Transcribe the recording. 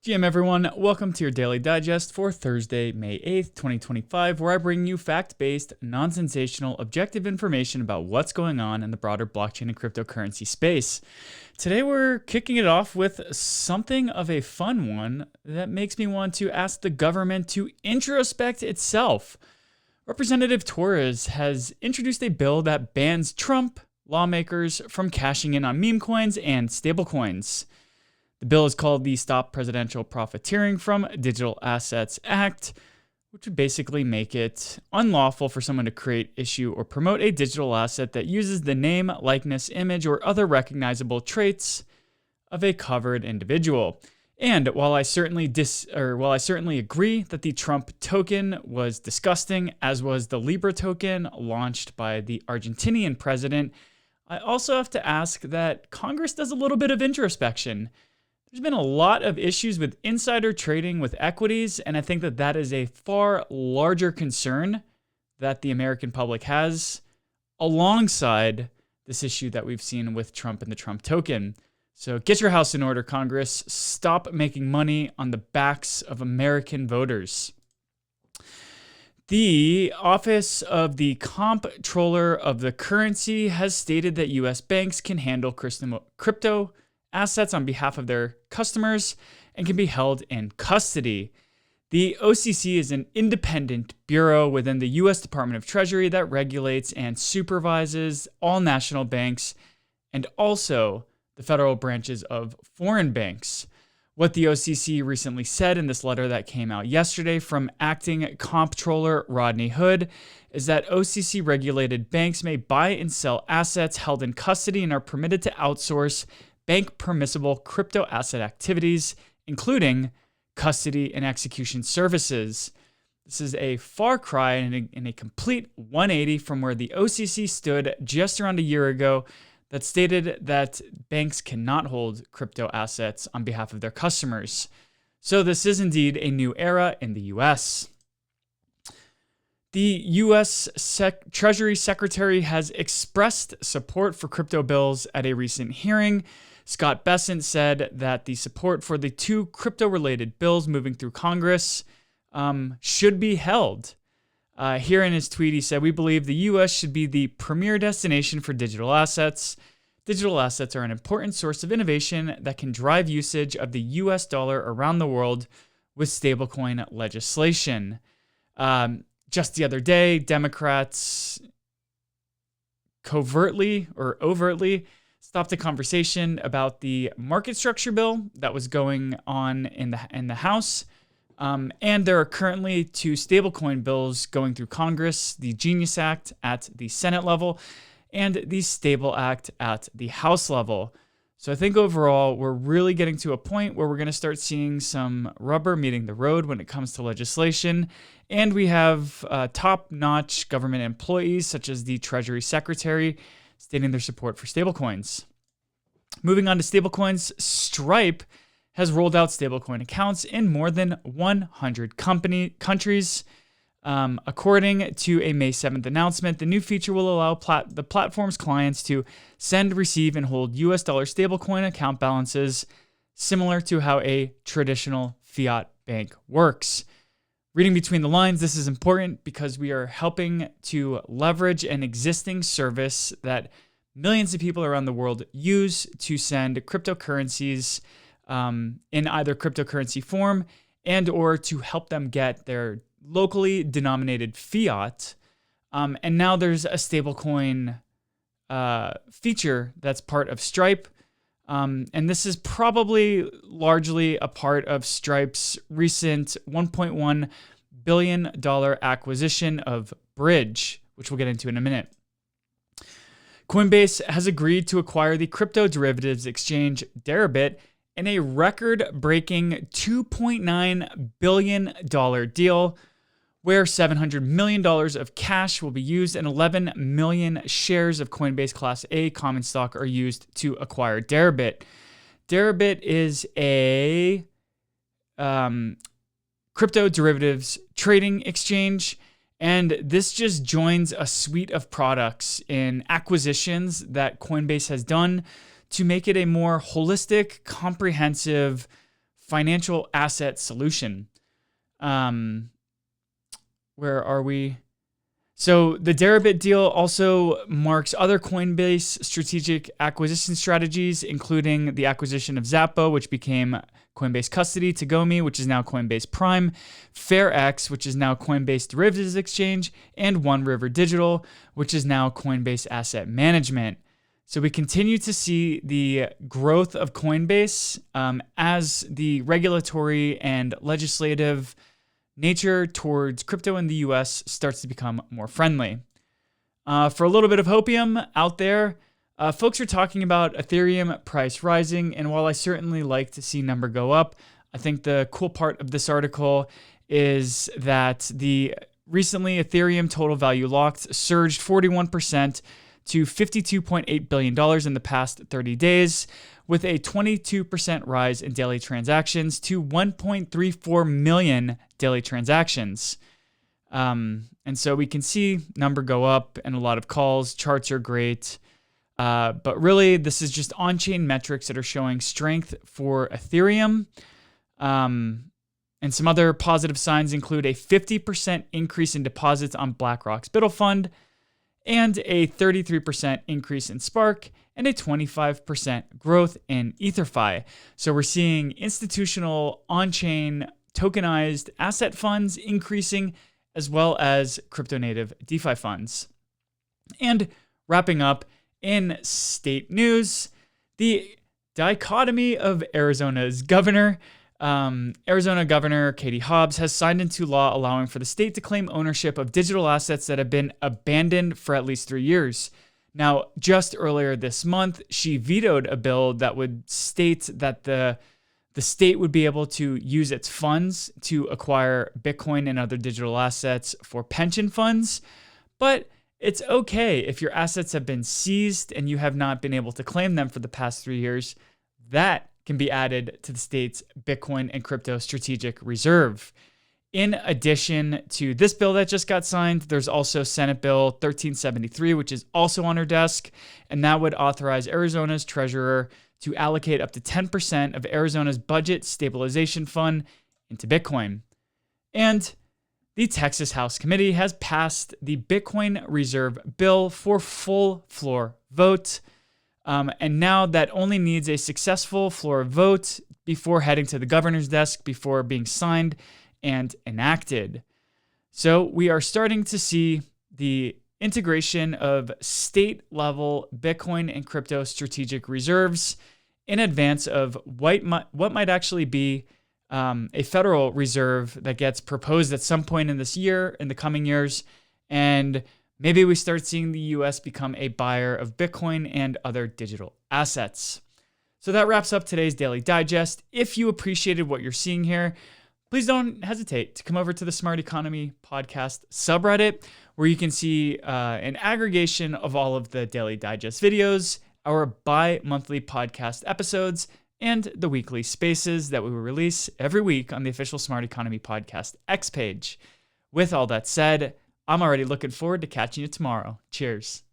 GM everyone, welcome to your daily digest for Thursday, May 8th, 2025, where I bring you fact-based, non-sensational, objective information about what's going on in the broader blockchain and cryptocurrency space. Today we're kicking it off with something of a fun one that makes me want to ask the government to introspect itself. Representative Treas has introduced a bill that bans Trump lawmakers from cashing in on meme coins and stablecoins. The bill is called the Stop Presidential Profiteering from Digital Assets Act, which would basically make it unlawful for someone to create, issue, or promote a digital asset that uses the name, likeness, image, or other recognizable traits of a covered individual. And while I certainly agree that the Trump token was disgusting, as was the Libra token launched by the Argentinian president, I also have to ask that Congress does a little bit of introspection. There's been a lot of issues with insider trading with equities, and I think that that is a far larger concern that the American public has, alongside this issue that we've seen with Trump and the Trump token. So get your house in order, Congress. Stop making money on the backs of American voters. The Office of the Comptroller of the Currency has stated that U.S. banks can handle crypto assets on behalf of their customers and can be held in custody. The OCC is an independent bureau within the U.S. Department of Treasury that regulates and supervises all national banks and also the federal branches of foreign banks. What the OCC recently said in this letter that came out yesterday from acting comptroller Rodney Hood is that OCC regulated banks may buy and sell assets held in custody and are permitted to outsource bank permissible crypto asset activities, including custody and execution services. This is a far cry and a complete 180 from where the OCC stood just around a year ago that stated that banks cannot hold crypto assets on behalf of their customers. So this is indeed a new era in the US. The U.S. Treasury Secretary has expressed support for crypto bills at a recent hearing. Scott Bessent said that the support for the two crypto-related bills moving through Congress should be held. Here in his tweet, he said, "We believe the U.S. should be the premier destination for digital assets. Digital assets are an important source of innovation that can drive usage of the U.S. dollar around the world with stablecoin legislation." Just the other day, Democrats covertly or overtly stopped a conversation about the market structure bill that was going on in the House. And there are currently two stablecoin bills going through Congress, the Genius Act at the Senate level and the Stable Act at the House level. So I think overall, we're really getting to a point where we're going to start seeing some rubber meeting the road when it comes to legislation. And we have top-notch government employees, such as the Treasury Secretary, stating their support for stablecoins. Moving on to stablecoins, Stripe has rolled out stablecoin accounts in more than 100 countries. According to a May 7th announcement, the new feature will allow the platform's clients to send, receive, and hold US dollar stablecoin account balances, similar to how a traditional fiat bank works. Reading between the lines, this is important because we are helping to leverage an existing service that millions of people around the world use to send cryptocurrencies in either cryptocurrency form and or to help them get their locally denominated fiat. And now there's a stablecoin feature that's part of Stripe. And this is probably largely a part of Stripe's recent $1.1 billion acquisition of Bridge, which we'll get into in a minute. Coinbase has agreed to acquire the crypto derivatives exchange Deribit in a record-breaking $2.9 billion deal, where $700 million of cash will be used and 11 million shares of Coinbase Class A common stock are used to acquire Deribit. Deribit is a crypto derivatives trading exchange, and this just joins a suite of products and acquisitions that Coinbase has done to make it a more holistic, comprehensive, financial asset solution. Where are we? So the Deribit deal also marks other Coinbase strategic acquisition strategies, including the acquisition of Zappo, which became Coinbase Custody, Tagomi, which is now Coinbase Prime, FairX, which is now Coinbase Derivatives Exchange, and One River Digital, which is now Coinbase Asset Management. So we continue to see the growth of Coinbase as the regulatory and legislative nature towards crypto in the US starts to become more friendly. For a little bit of hopium out there, folks are talking about Ethereum price rising, and while I certainly like to see number go up, I think the cool part of this article is that the recently Ethereum total value locked surged 41% to $52.8 billion in the past 30 days, with a 22% rise in daily transactions to 1.34 million daily transactions. And so we can see number go up and a lot of calls. Charts are great. But really, this is just on-chain metrics that are showing strength for Ethereum. And some other positive signs include a 50% increase in deposits on BlackRock's Biddle Fund, and a 33% increase in Spark, and a 25% growth in EtherFi. So we're seeing institutional on-chain tokenized asset funds increasing, as well as crypto-native DeFi funds. And wrapping up in state news, the dichotomy of Arizona's governor. Arizona Governor Katie Hobbs has signed into law allowing for the state to claim ownership of digital assets that have been abandoned for at least 3 years. Now, just earlier this month, she vetoed a bill that would state that the state would be able to use its funds to acquire Bitcoin and other digital assets for pension funds. But it's okay if your assets have been seized and you have not been able to claim them for the past 3 years. That can be added to the state's Bitcoin and crypto strategic reserve. In addition to this bill that just got signed, there's also Senate Bill 1373, which is also on her desk, and that would authorize Arizona's treasurer to allocate up to 10% of Arizona's budget stabilization fund into Bitcoin. And the Texas House Committee has passed the Bitcoin Reserve Bill for full floor vote. And now that only needs a successful floor vote before heading to the governor's desk before being signed and enacted. So we are starting to see the integration of state-level Bitcoin and crypto strategic reserves in advance of what might actually be a Federal Reserve that gets proposed at some point in this year, in the coming years, and maybe we start seeing the US become a buyer of Bitcoin and other digital assets. So that wraps up today's Daily Digest. If you appreciated what you're seeing here, please don't hesitate to come over to the Smart Economy Podcast subreddit, where you can see an aggregation of all of the Daily Digest videos, our bi-monthly podcast episodes, and the weekly spaces that we will release every week on the official Smart Economy Podcast X page. With all that said, I'm already looking forward to catching you tomorrow. Cheers.